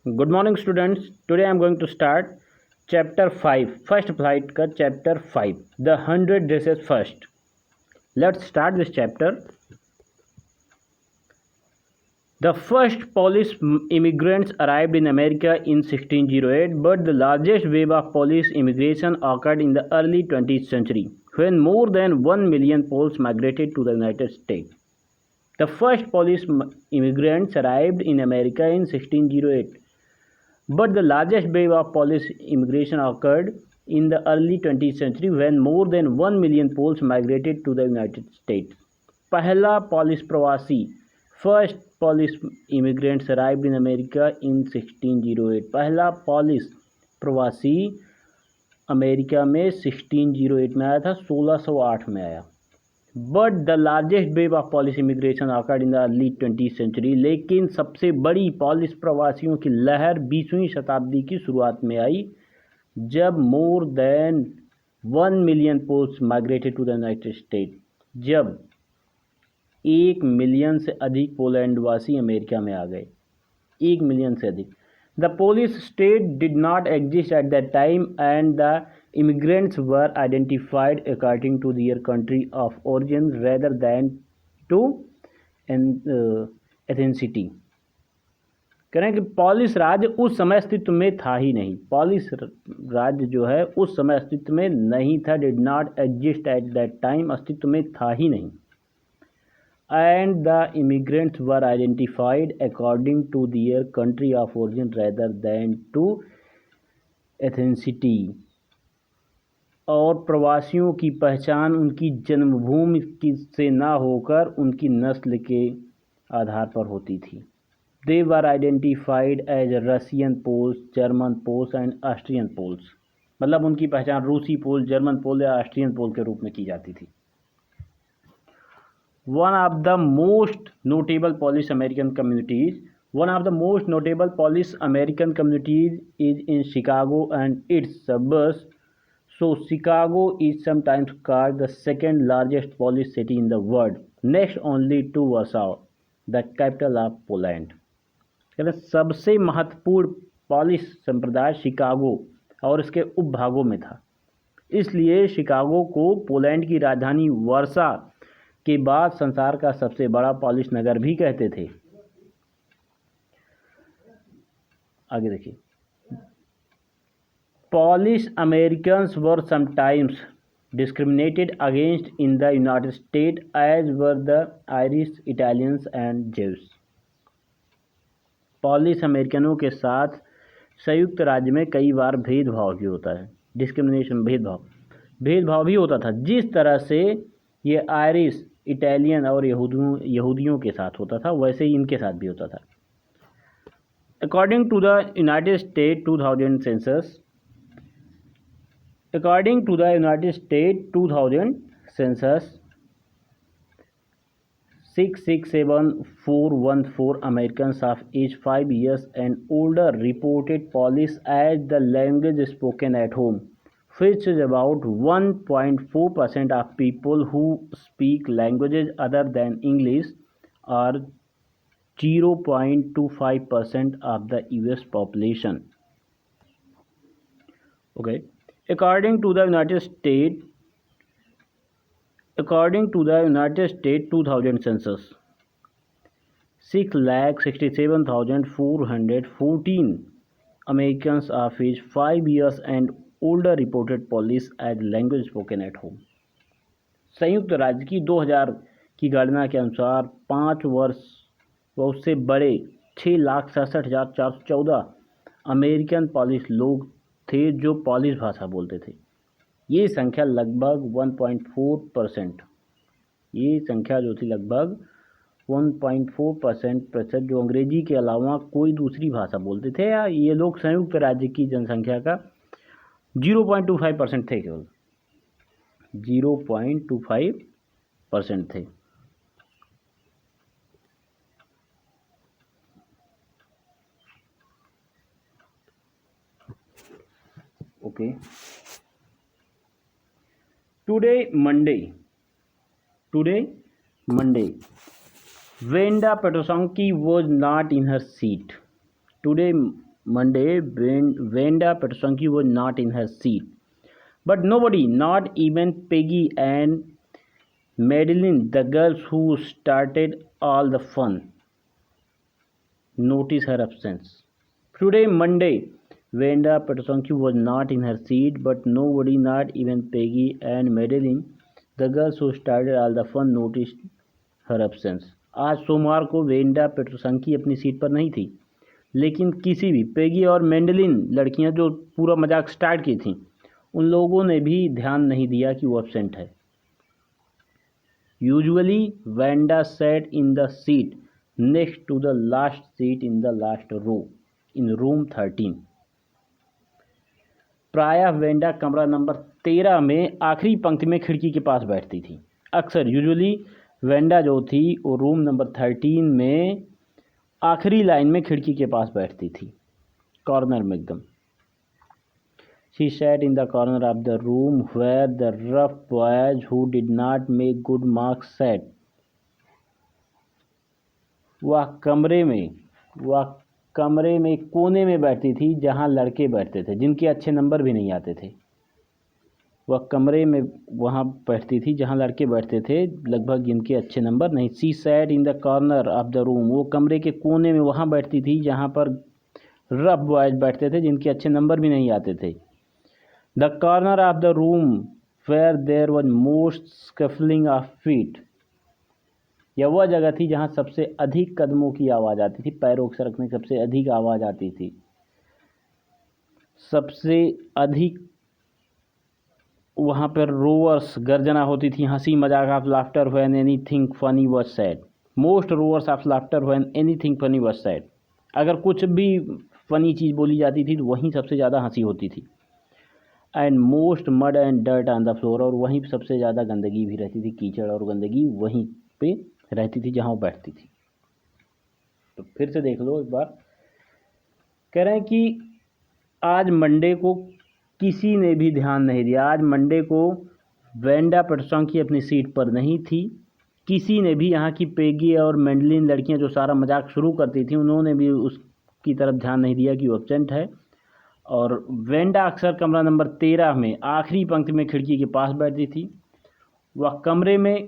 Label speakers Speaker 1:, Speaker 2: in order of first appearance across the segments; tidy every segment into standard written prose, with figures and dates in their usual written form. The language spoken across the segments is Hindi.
Speaker 1: Good morning, students. Today I am going to start chapter 5, first flight ka chapter 5, the 100 dresses first. Let's start this chapter. The first Polish immigrants arrived in America in 1608, but the largest wave of Polish immigration occurred in the early 20th century, when more than 1 million Poles migrated to the United States. The first Polish immigrants arrived in America in 1608, but the largest wave of Polish immigration occurred in the early 20th century when more than 1 million Poles migrated to the United States. पहला Polish प्रवासी first Polish immigrants arrived in America in 1608. पहला Polish प्रवासी अमेरिका में 1608 में आया था, 1608 में आया. But the largest wave of Polish immigration occurred in the early 20th century, लेकिन सबसे बड़ी पॉलिश प्रवासियों की लहर 20वीं शताब्दी की शुरुआत में आई, जब more than 1 million Poles migrated to the United State. जब 1 मिलियन से अधिक पोलैंड वासी अमेरिका में आ गए. 1 मिलियन से अधिक. The Polish state did not exist at that time and the immigrants were identified according to their country of origin rather than to ethnicity. कह रहे हैं कि पॉलिश राज्य उस समय अस्तित्व में था ही नहीं. पॉलिश राज्य जो है उस समय अस्तित्व में नहीं था. Did not exist at that time, अस्तित्व में था ही नहीं. And the immigrants were identified according to their country of origin rather than to ethnicity. और प्रवासियों की पहचान उनकी जन्मभूमि से ना होकर उनकी नस्ल के आधार पर होती थी. They were identified as Russian Poles, German Poles and Austrian Poles. मतलब उनकी पहचान रूसी पोल, जर्मन पोल या ऑस्ट्रियन पोल के रूप में की जाती थी. One of the most notable polish American communities is in Chicago and it's suburbs. So Chicago is sometimes called the second largest Polish city in the world, next only to Warsaw, the capital of Poland. सबसे महत्वपूर्ण पॉलिश संप्रदाय शिकागो और इसके उपभागों में था. इसलिए शिकागो को पोलैंड की राजधानी वर्सा के बाद संसार का सबसे बड़ा पॉलिश नगर भी कहते थे. आगे देखिए. Polish Americans were sometimes discriminated against in the United States, as were the Irish, Italians and Jews. Polish अमेरिकनों के साथ संयुक्त राज्य में कई बार भेदभाव भी होता है. डिस्क्रिमिनेशन, भेदभाव भी होता था. जिस तरह से ये आयरिश, इटालियन और यहूदियों के साथ होता था, वैसे ही इनके साथ भी होता था. According to the United State 2000 census, According to the United States 2000 census, 667,414 Americans of age 5 years and older reported Polish as the language spoken at home, which is about 1.4% of people who speak languages other than English, or 0.25% of the US population. Okay. According to the United States 2000 census, 6,67,414 Americans of age 5 years and older reported Polish as language spoken at home. संयुक्त राज्य की 2000 की गणना के अनुसार 5 वर्ष व उससे बड़े 6,67,414 अमेरिकन पॉलिश लोग थे जो पॉलिश भाषा बोलते थे. ये संख्या लगभग 1.4%. ये संख्या जो थी लगभग 1.4% जो अंग्रेजी के अलावा कोई दूसरी भाषा बोलते थे, या ये लोग संयुक्त राज्य की जनसंख्या का 0.25% थे. केवल 0.25% थे. Okay. Today Monday, Wanda Petosonki was not in her seat. Today Monday, Vanda Petrosanki was not in her seat. But nobody, not even Peggy and Madeline, the girls who started all the fun, noticed her absence. Today, Monday, Vanda Petrosanki was not in her seat, but nobody, not even Peggy and Madeline, the girls who started all the fun, noticed her absence. आज सोमवार को वेंडा पेट्रोसंकी अपनी सीट पर नहीं थी, लेकिन किसी भी पेगी और मेंडलिन लड़कियां जो पूरा मजाक स्टार्ट की थीं, उन लोगों ने भी ध्यान नहीं दिया कि वो एब्सेंट है. Usually Wanda sat in the seat next to the last seat in the last row in room 13. प्रायः वेंडा कमरा नंबर 13 में आखिरी पंक्ति में खिड़की के पास बैठती थी. अक्सर यूजुअली वेंडा जो थी वो रूम नंबर 13 में आखिरी लाइन में खिड़की के पास बैठती थी, कॉर्नर में एकदम. She sat in the corner of the room where the rough boys who did not make good marks sat. वह कमरे में कोने में बैठती थी जहाँ लड़के बैठते थे जिनके अच्छे नंबर भी नहीं आते थे. वह कमरे में वहाँ बैठती थी जहाँ लड़के बैठते थे लगभग जिनके अच्छे नंबर नहीं. She sat in the corner of the room. वो कमरे के कोने में वहाँ बैठती थी जहाँ पर रफ बॉयज बैठते थे जिनके अच्छे नंबर भी नहीं आते थे. The corner of the room where there was most scuffling of feet. यह वह जगह थी जहाँ सबसे अधिक कदमों की आवाज़ आती थी, पैरों के सरकने की सबसे अधिक आवाज़ आती थी. सबसे अधिक वहाँ पर रोअर्स गर्जना होती थी, हंसी मजाक of laughter when anything funny was sad. Most roars of laughter when anything funny was sad. अगर कुछ भी फनी चीज़ बोली जाती थी तो वहीं सबसे ज़्यादा हंसी होती थी. And most mud and dirt on the floor. और वहीं सबसे ज़्यादा गंदगी भी रहती थी, कीचड़ और गंदगी वहीं पे रहती थी जहाँ वो बैठती थी. तो फिर से देख लो एक बार. कह रहे हैं कि आज मंडे को किसी ने भी ध्यान नहीं दिया. आज मंडे को वेंडा पेट्रोसंकी अपनी सीट पर नहीं थी. किसी ने भी, यहाँ की पेगी और मेंडलिन लड़कियाँ जो सारा मजाक शुरू करती थी, उन्होंने भी उसकी तरफ ध्यान नहीं दिया कि वो एब्सेंट है. और वेंडा अक्सर कमरा नंबर 13 में आखिरी पंक्ति में खिड़की के पास बैठती थी. वह कमरे में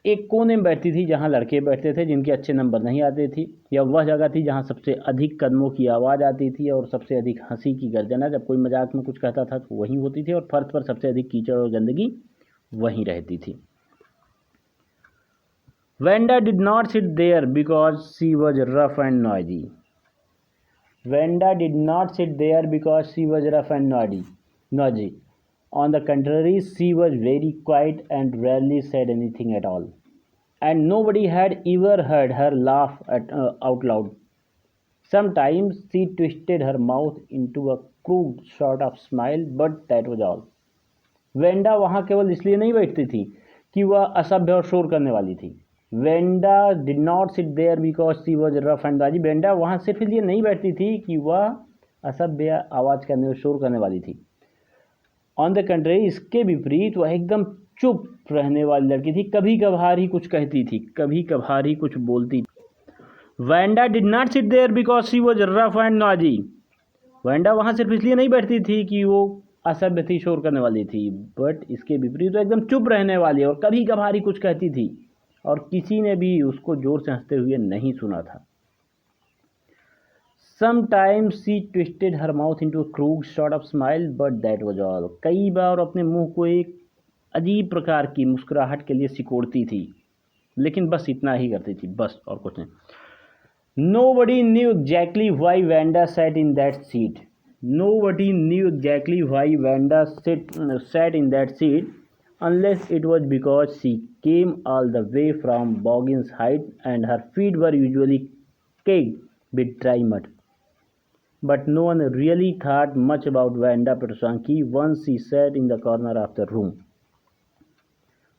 Speaker 1: एक कोने में बैठती थी जहां लड़के बैठते थे जिनके अच्छे नंबर नहीं आते थे. यह वह जगह थी जहां सबसे अधिक कदमों की आवाज़ आती थी और सबसे अधिक हंसी की गर्जना. जब कोई मजाक में कुछ कहता था तो वहीं होती थी. और फर्श पर सबसे अधिक कीचड़ और गंदगी वहीं रहती थी. Wanda did not sit there because she was rough and noisy. Vanda did not sit there because she was rough and noisy. On the contrary, she was very quiet and rarely said anything at all. And nobody had ever heard her laugh out loud. Sometimes she twisted her mouth into a crude sort of smile, but that was all. Wanda वहाँ केवल इसलिए नहीं बैठती थी कि वह असभ्य और शोर करने वाली थी. Wanda did not sit there because she was rough and noisy. Wanda वहाँ सिर्फ इसलिए नहीं बैठती थी कि वह असभ्य आवाज़ करने और शोर करने वाली थी. ऑन द कंट्री, इसके विपरीत वह एकदम चुप रहने वाली लड़की थी. कभी कभार ही कुछ कहती थी, कभी कभार ही कुछ बोलती थी. Wanda did not sit there because she was rough and noisy. Wanda वहाँ सिर्फ इसलिए नहीं बैठती थी कि वो असभ्य थी, शोर करने वाली थी, बट इसके विपरीत वो एकदम चुप रहने वाली और कभी कभार ही कुछ कहती थी और किसी ने भी उसको जोर से हंसते हुए नहीं सुना था. Sometimes she twisted her mouth into a crooked sort of smile, but that was all. कई बार अपने मुंह को एक अजीब प्रकार की मुस्कुराहट के लिए सिकोड़ती थी, लेकिन बस इतना ही करती थी, बस और कुछ नहीं. Nobody knew exactly why Vanda sat in that seat. Nobody knew exactly why Vanda sat in that seat, unless it was because she came all the way from Boggins Heights and her feet were usually caked with dry mud. But no one really thought much about Vanda Petrosanki once she sat in the corner of the room.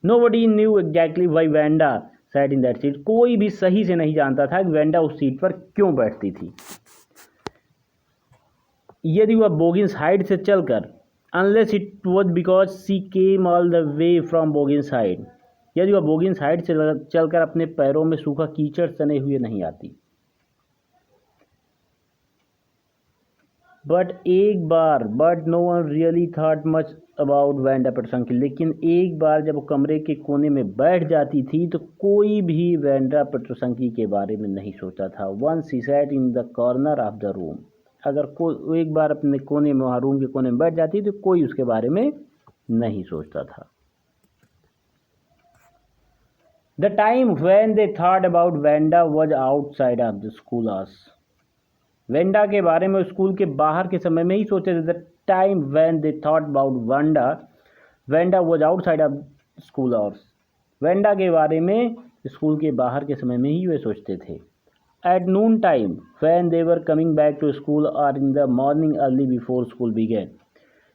Speaker 1: Nobody knew exactly why Vanda sat in that seat. कोई भी सही से नहीं जानता था कि वेंडा उस सीट पर क्यों बैठती थी. यदि वह बोगिन्स हाइट से चलकर, unless it was because she came all the way from Boggins height, यदि वह बोगिन्स हाइट से चलकर अपने पैरों में सूखा कीचड़ सने हुए नहीं आती. But no one really thought much about Wanda Petronski. लेकिन एक बार जब वो कमरे के कोने में बैठ जाती थी तो कोई भी वेंडा पेट्रोसंकी के बारे में नहीं सोचा था। Once she sat in the corner of the room. अगर कोई एक बार अपने कोने में, वहाँ रूम के कोने में बैठ जाती तो कोई उसके बारे में नहीं सोचता था। The time when they thought about Wanda was outside of the school hours. Wanda के बारे में स्कूल के बाहर के समय में ही सोचे थे। The time when they thought about Wanda was outside of school hours. Wanda के बारे में स्कूल के बाहर के समय में ही वे सोचते थे। At noon time when they were coming back to school और in the morning early before school began.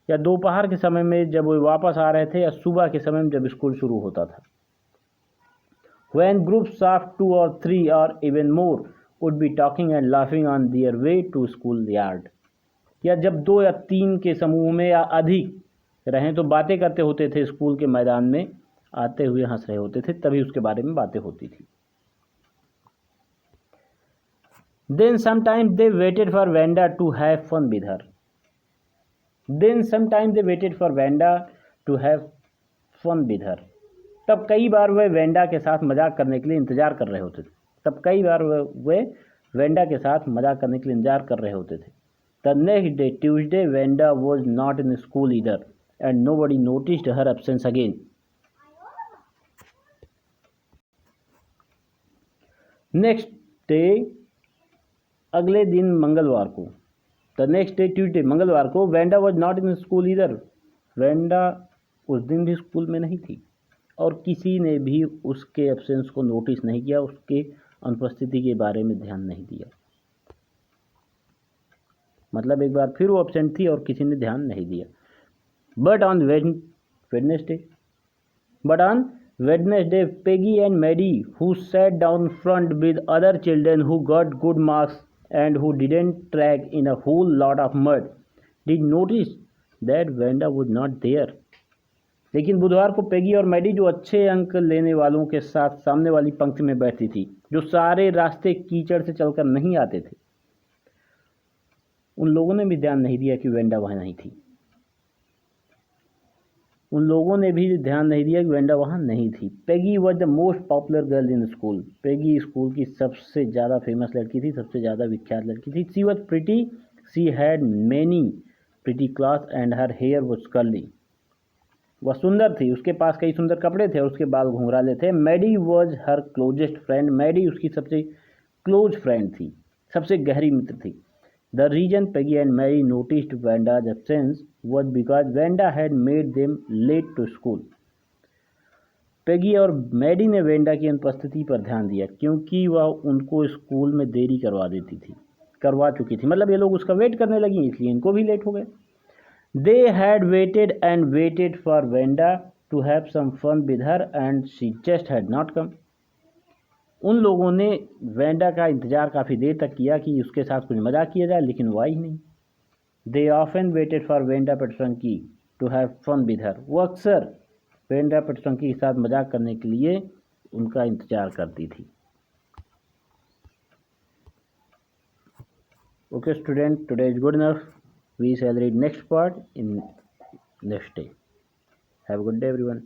Speaker 1: या दोपहर के समय में जब वे वापस आ रहे थे, या सुबह के समय में जब स्कूल शुरू होता था। When groups of 2 or 3 or even more would be talking and laughing on their way to school yard। या जब 2 या 3 के समूह में या अधिक रहें तो बातें करते होते थे, स्कूल के मैदान में आते हुए हंस रहे होते थे, तभी उसके बारे में बातें होती थी। Then sometimes they waited for Vanda to have fun with her। Then sometimes they waited for Vanda to have fun with her। तब कई बार वे वेंडा के साथ मजाक करने के लिए इंतजार कर रहे होते थे। The next day Tuesday Wanda was not in school either and nobody noticed her absence again. Next day, अगले दिन मंगलवार को, द नेक्स्ट डे ट्यूसडे मंगलवार को, Wanda was not in school either. Wanda उस दिन भी स्कूल में नहीं थी और किसी ने भी उसके एब्सेंस को नोटिस नहीं किया, उसके अनुपस्थिति के बारे में ध्यान नहीं दिया। मतलब एक बार फिर वो एब्सेंट थी और किसी ने ध्यान नहीं दिया। But on Wednesday Peggy and Maddie who sat down front with other children who got good marks and who didn't track in a whole lot of mud did notice that Wanda was not there. लेकिन बुधवार को पेगी और मैडी, जो अच्छे अंक लेने वालों के साथ सामने वाली पंक्ति में बैठती थी, जो सारे रास्ते कीचड़ से चलकर नहीं आते थे, उन लोगों ने भी ध्यान नहीं दिया कि वेंडा वहाँ नहीं थी। Peggy was the most popular girl in school. Peggy school की सबसे ज़्यादा फेमस लड़की थी, सबसे ज़्यादा विख्यात लड़की थी। She was pretty, she had many pretty clothes and her hair was curly. वह सुंदर थी, उसके पास कई सुंदर कपड़े थे और उसके बाल घुंघराले थे। Maddie was her closest friend. Maddie उसकी सबसे क्लोज फ्रेंड थी, सबसे गहरी मित्र थी। The reason Peggy and Maddie noticed Wanda's absence was because Wanda had made them late to school. Peggy और मैडी ने वेंडा की अनुपस्थिति पर ध्यान दिया क्योंकि वह उनको स्कूल में देरी करवा चुकी थी। मतलब ये लोग उसका वेट करने लगी, इसलिए इनको भी लेट हो गए। They had waited and waited for Venda to have some fun with her and she just had not come। उन लोगों ने वेंडा का इंतज़ार काफ़ी देर तक किया कि उसके साथ कुछ मजाक किया जाए, लेकिन वो आई ही नहीं। They often waited for Venda Petronki to have fun with her। वो अक्सर वेंडा पेट्रोसंकी के साथ मजाक करने के लिए उनका इंतज़ार करती थी। Okay student, today is good enough। We shall read next part in next day। Have a good day everyone।